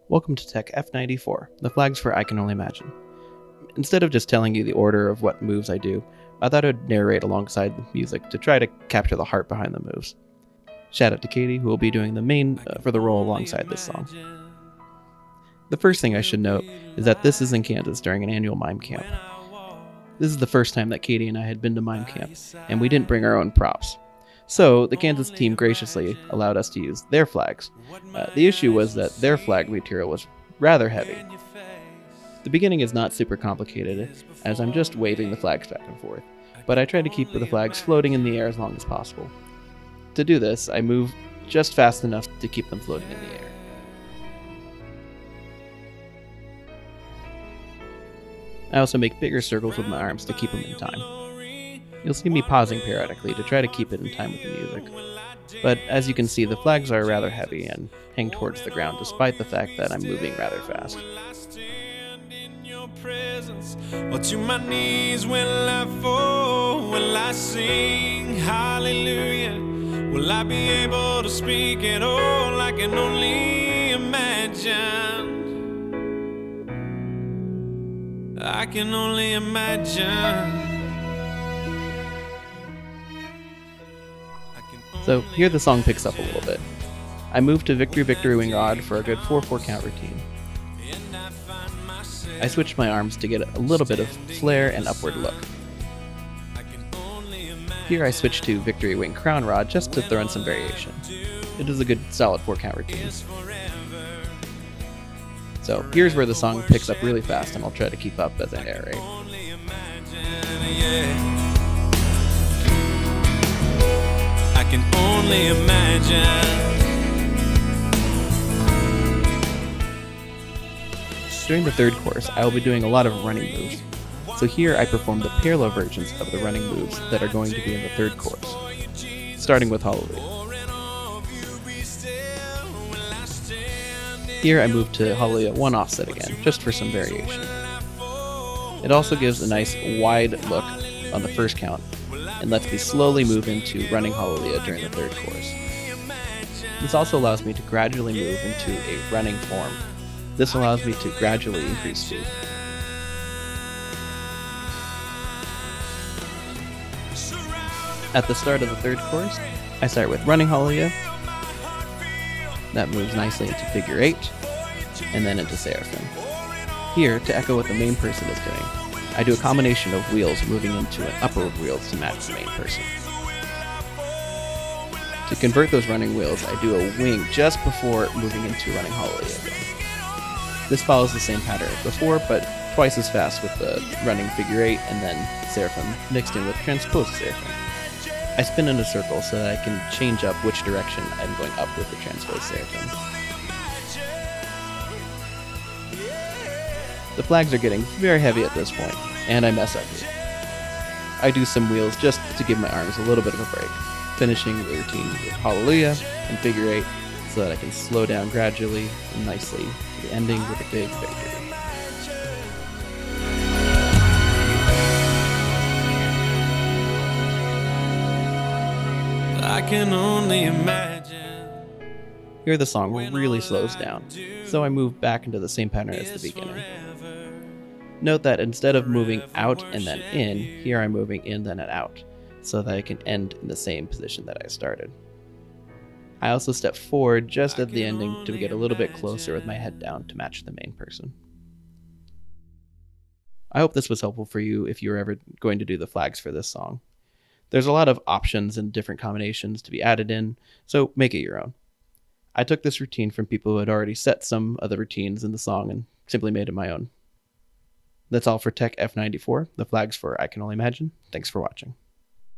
Welcome to Tech F94, the flags for I Can Only Imagine. Instead of just telling you the order of what moves I do, I thought I'd narrate alongside the music to try to capture the heart behind the moves. Shout out to Katie, who will be doing the main for the role alongside this song. The first thing I should note is that this is in Kansas during an annual Mime camp. This is the first time that Katie and I had been to Mime camp, and we didn't bring our own props. So the Kansas team graciously allowed us to use their flags. The issue was that their flag material was rather heavy. The beginning is not super complicated, as I'm just waving the flags back and forth, but I try to keep the flags floating in the air as long as possible. To do this, I move just fast enough to keep them floating in the air. I also make bigger circles with my arms to keep them in time. You'll see me pausing periodically to try to keep it in time with the music. But as you can see, the flags are rather heavy and hang towards the ground despite the fact that I'm moving rather fast. Or to my knees will I fall, will I sing hallelujah? Will I be able to speak at all? I can only imagine. I can only imagine. So here the song picks up a little bit. I move to Victory Victory Wing Odd for a good 4/4 count routine. I switch my arms to get a little bit of flare and upward look. Here I switch to Victory Wing Crown Rod just to throw in some variation. It is a good solid 4 count routine. So here's where the song picks up really fast, and I'll try to keep up as I narrate. I can only imagine. During the third course, I will be doing a lot of running moves. So here I perform the parallel versions of the running moves that are going to be in the third course, starting with Hallelujah. Here I move to Hallelujah 1 offset again, just for some variation. It also gives a nice wide look on the first count, and lets me slowly move into running Hallelujah during the third course. This also allows me to gradually move into a running form. This allows me to gradually increase speed. At the start of the third course, I start with running Hallelujah. That moves nicely into figure 8, and then into Seraphim. Here, to echo what the main person is doing, I do a combination of wheels moving into an upward wheels to match the main person. To convert those running wheels, I do a wing just before moving into running Hallelujah again. This follows the same pattern as before, but twice as fast with the running figure 8 and then Seraphim mixed in with transposed Seraphim. I spin in a circle so that I can change up which direction I'm going up with the transposed Seraphim. The flags are getting very heavy at this point, and I mess up here. I do some wheels just to give my arms a little bit of a break, finishing the routine with Hallelujah and figure 8 so that I can slow down gradually and nicely to the ending with a big victory. I can only imagine. Here the song really slows down, so I move back into the same pattern as the beginning. Note that instead of moving out and then in, here I'm moving in then and out, so that I can end in the same position that I started. I also step forward just at the ending to get a little bit closer with my head down to match the main person. I hope this was helpful for you if you're ever going to do the flags for this song. There's a lot of options and different combinations to be added in, so make it your own. I took this routine from people who had already set some of the routines in the song and simply made it my own. That's all for Tech F94, the flags for I Can Only Imagine. Thanks for watching.